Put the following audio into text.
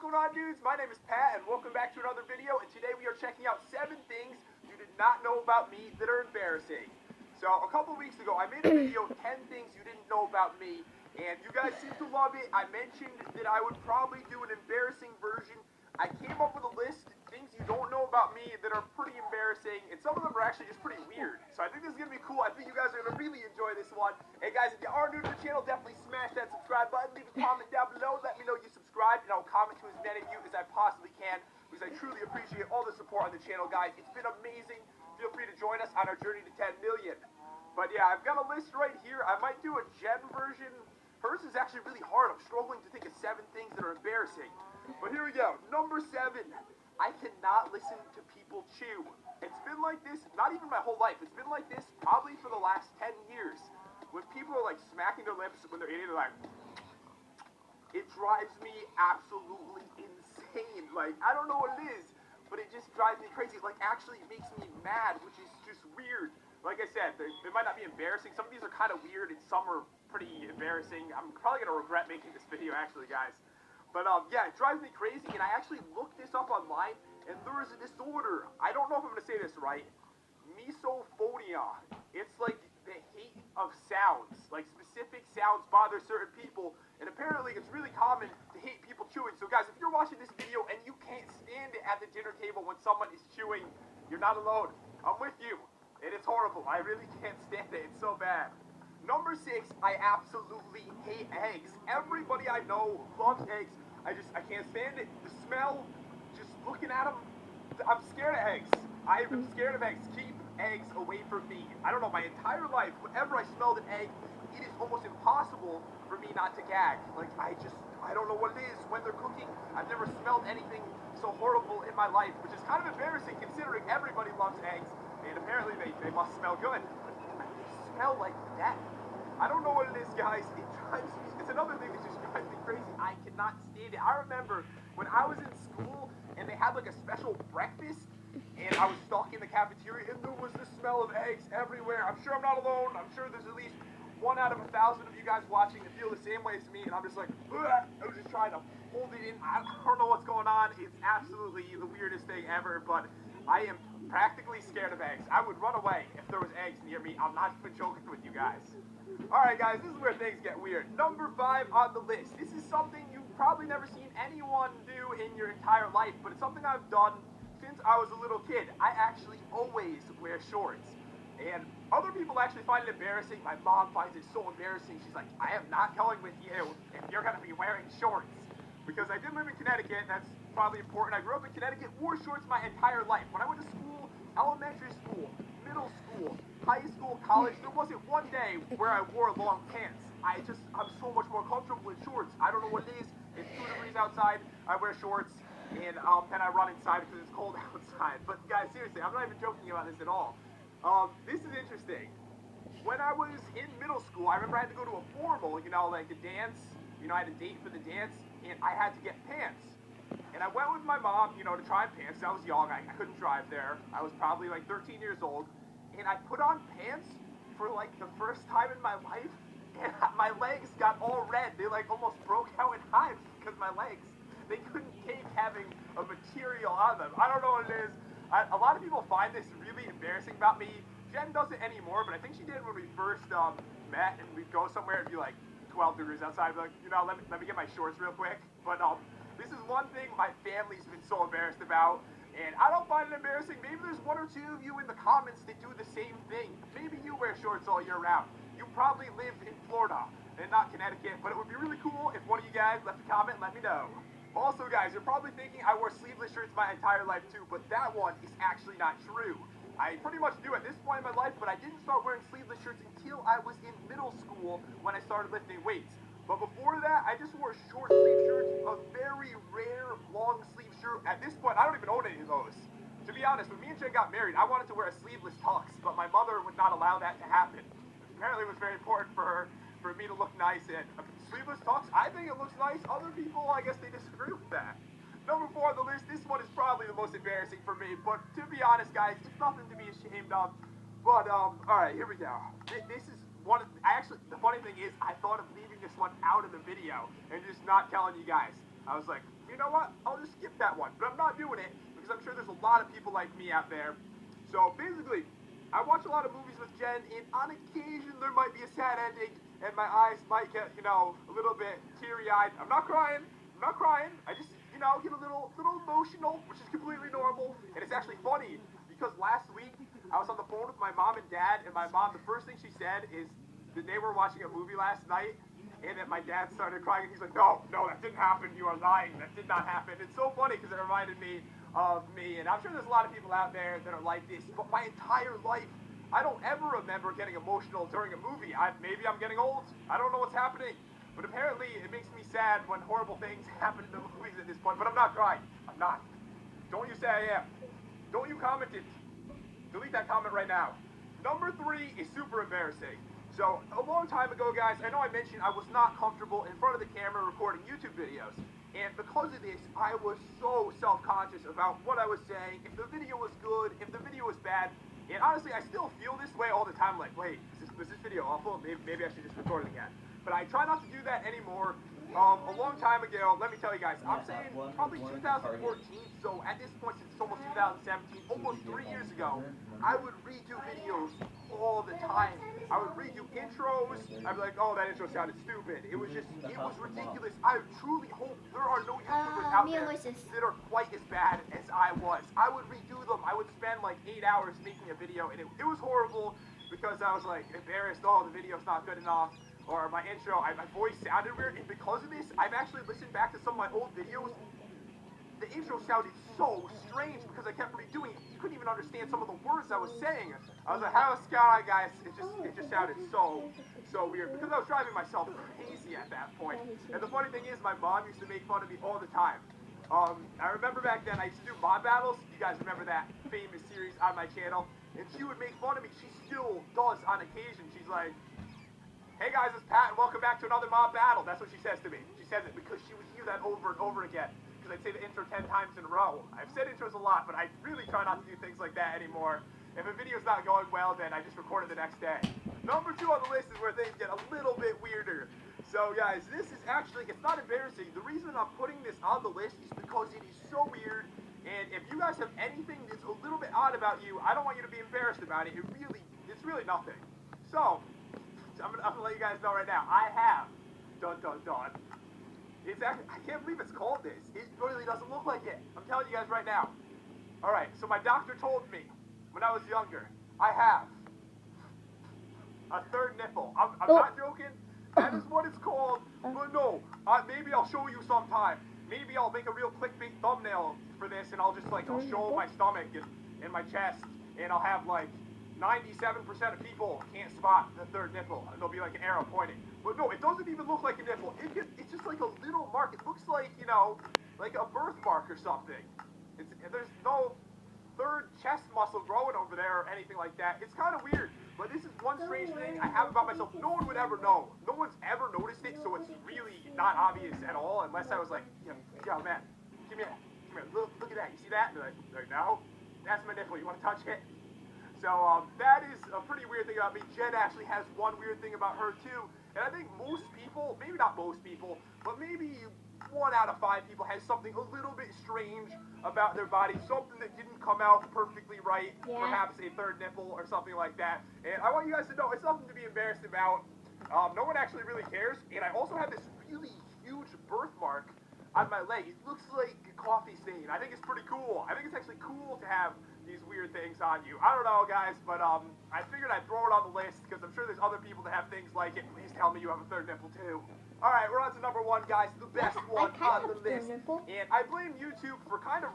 going on, dudes? My name is Pat, and welcome back to another video. And today we are checking out 7 things you did not know about me that are embarrassing. So a couple weeks ago, I made a video, 10 things you didn't know about me, and you guys seem to love it. I mentioned that I would probably do an embarrassing version. I came up with a list, things you don't know about me that are pretty embarrassing, and some of them are actually just pretty weird. So I think this is going to be cool. I think you guys are going to really enjoy this one. Hey guys, if you are new to the channel, definitely smash that subscribe button. Leave a comment down below. Let me know you subscribed, and I'll comment to as many of you as I possibly can, because I truly appreciate all the support on the channel, guys. It's been amazing. Feel free to join us on our journey to 10 million. But yeah, I've got a list right here. I might do a Jen version. Hers is actually really hard. I'm struggling to think of 7 things that are embarrassing. But here we go. Number 7. I cannot listen to people chew. It's been like this, not even my whole life. It's been like this probably for the last 10 years. When people are like smacking their lips when they're eating, they're like, it drives me absolutely insane. Like, I don't know what it is, but it just drives me crazy. It like actually makes me mad, which is just weird. Like I said, they might not be embarrassing. Some of these are kind of weird, and some are pretty embarrassing. I'm probably going to regret making this video, actually, guys. But, yeah, it drives me crazy, and I actually looked this up online, and there is a disorder. I don't know if I'm going to say this right. Misophonia. It's like the hate of sounds. Like, specific sounds bother certain people, and apparently it's really common to hate people chewing. So, guys, if you're watching this video and you can't stand it at the dinner table when someone is chewing, you're not alone. I'm with you. And it's horrible. I really can't stand it. It's so bad. Number 6, I absolutely hate eggs. Everybody I know loves eggs. I can't stand it. The smell, just looking at them, I'm scared of eggs. I'm scared of eggs. Keep eggs away from me. I don't know, my entire life, whenever I smelled an egg, it is almost impossible for me not to gag. Like, I don't know what it is when they're cooking. I've never smelled anything so horrible in my life, which is kind of embarrassing considering everybody loves eggs, and apparently they must smell good. They smell like death. I don't know what it is, guys. It drives me. It's another thing that just drives me crazy. I cannot stand it. I remember when I was in school and they had like a special breakfast, and I was stuck in the cafeteria, and there was the smell of eggs everywhere. I'm sure I'm not alone. I'm sure there's at least 1 out of 1,000 of you guys watching that feel the same way as me, and I'm just like, ugh. I was just trying to hold it in. I don't know what's going on. It's absolutely the weirdest thing ever, but I am practically scared of eggs. I would run away if there was eggs near me. I'm not even joking with you guys. Alright guys, this is where things get weird. Number 5 on the list. This is something you've probably never seen anyone do in your entire life, but it's something I've done since I was a little kid. I actually always wear shorts. And other people actually find it embarrassing. My mom finds it so embarrassing. She's like, I am not going with you if you're going to be wearing shorts. Because I did live in Connecticut, and that's probably important. I grew up in Connecticut, wore shorts my entire life. When I went to school, elementary school, middle school, high school, college, there wasn't one day where I wore long pants. I'm so much more comfortable in shorts. I don't know what it is. It's 2 degrees outside. I wear shorts, and then I run inside because it's cold outside. But guys, seriously, I'm not even joking about this at all. This is interesting. When I was in middle school, I remember I had to go to a formal, you know, like a dance. You know, I had a date for the dance, and I had to get pants. And I went with my mom, you know, to try pants. I was young. I couldn't drive there. I was probably like 13 years old. And I put on pants for like the first time in my life, and my legs got all red. They like almost broke out in hives because my legs, they couldn't take having a material on them. I don't know what it is. A lot of people find this really embarrassing about me. Jen doesn't anymore, but I think she did when we first met, and we'd go somewhere and be like 12 degrees outside. I'd be like, you know, let me get my shorts real quick. But this is one thing my family's been so embarrassed about. And I don't find it embarrassing. Maybe there's 1 or 2 of you in the comments that do the same thing. Maybe you wear shorts all year round. You probably live in Florida and not Connecticut, but it would be really cool if one of you guys left a comment and let me know. Also, guys, you're probably thinking I wore sleeveless shirts my entire life too, but that one is actually not true. I pretty much do at this point in my life, but I didn't start wearing sleeveless shirts until I was in middle school when I started lifting weights. But before that, I just wore short sleeve shirts, a very rare long sleeve shirt. At this point, I don't even own any of those. To be honest, when me and Jen got married, I wanted to wear a sleeveless tux, but my mother would not allow that to happen. Apparently it was very important for her, for me to look nice, and sleeveless tux, I think it looks nice. Other people, I guess they disagree with that. Number 4 on the list, this one is probably the most embarrassing for me, but to be honest, guys, it's nothing to be ashamed of. But, alright, here we go. This is one of, the funny thing is, I thought of leaving this one out of the video and just not telling you guys. I was like, you know what? I'll just skip that one. But I'm not doing it because I'm sure there's a lot of people like me out there. So basically, I watch a lot of movies with Jen, and on occasion there might be a sad ending, and my eyes might get, a little bit teary-eyed. I'm not crying. I just, get a little emotional, which is completely normal. And it's actually funny because last week I was on the phone with my mom and dad, and my mom, the first thing she said is that they were watching a movie last night, and that my dad started crying, and he's like, no, that didn't happen. You are lying. That did not happen. It's so funny because it reminded me of me, and I'm sure there's a lot of people out there that are like this, but my entire life, I don't ever remember getting emotional during a movie. Maybe I'm getting old. I don't know what's happening. But apparently, it makes me sad when horrible things happen in the movies at this point. But I'm not crying. I'm not. Don't you say I am. Don't you comment it. Delete that comment right now. Number 3 is super embarrassing. So, a long time ago, guys, I know I mentioned I was not comfortable in front of the camera recording YouTube videos. And because of this, I was so self-conscious about what I was saying, if the video was good, if the video was bad. And honestly, I still feel this way all the time, like, wait, was this video awful? Maybe I should just record it again. But I try not to do that anymore. A long time ago, let me tell you guys, I'm saying probably 2014, so at this point, since it's almost 2017, almost 3 years ago, I would redo videos all the time. I would redo intros. I'd be like, oh, that intro sounded stupid. It was ridiculous. I truly hope there are no YouTubers out there that are quite as bad as I was. I would redo them. I would spend like 8 hours making a video, and it was horrible because I was like embarrassed, oh, the video's not good enough. Or my intro, my voice sounded weird, and because of this, I've actually listened back to some of my old videos. The intro sounded so strange because I kept redoing it. You couldn't even understand some of the words I was saying. I was like, "How's Sky, guys?" It just sounded so weird because I was driving myself crazy at that point. And the funny thing is, my mom used to make fun of me all the time. I remember back then I used to do mob battles. You guys remember that famous series on my channel? And she would make fun of me. She still does on occasion. She's like, hey guys, it's Pat, and welcome back to another mob battle. That's what she says to me. She says it because she would hear that over and over again. Because I'd say the intro 10 times in a row. I've said intros a lot, but I really try not to do things like that anymore. If a video's not going well, then I just record it the next day. Number 2 on the list is where things get a little bit weirder. So guys, this is actually, it's not embarrassing. The reason I'm putting this on the list is because it is so weird. And if you guys have anything that's a little bit odd about you, I don't want you to be embarrassed about it. It's really nothing. So, I'm gonna let you guys know right now. I have dun. It's actually, I can't believe it's called this. It really doesn't look like it. I'm telling you guys right now. All right. So my doctor told me when I was younger, I have a third nipple. I'm not joking. That is what it's called. But no, maybe I'll show you sometime. Maybe I'll make a real clickbait thumbnail for this, and I'll show my stomach and my chest, and I'll have like 97% of people can't spot the third nipple, and there'll be like an arrow pointing. But no, it doesn't even look like a nipple. It's just like a little mark. It looks like, like a birthmark or something. There's no third chest muscle growing over there or anything like that. It's kind of weird. But this is one strange thing I have about myself. No one would ever know. No one's ever noticed it, so it's really not obvious at all, unless I was like, yo man, come here. Look at that. You see that? And they're like, no, that's my nipple. You want to touch it? So that is a pretty weird thing about me. Jen actually has one weird thing about her too. And I think most people, maybe not most people, but maybe 1 out of 5 people has something a little bit strange about their body, something that didn't come out perfectly right, perhaps a third nipple or something like that. And I want you guys to know it's nothing to be embarrassed about. No one actually really cares. And I also have this really huge birthmark on my leg. It looks like a coffee stain. I think it's pretty cool. I think it's actually cool to have these weird things on you. I don't know, guys, but I figured I'd throw it on the list because I'm sure there's other people that have things like it. Please tell me you have a third nipple too. All right, we're on to number 1, guys, the best one on the list. And I blame YouTube for kind of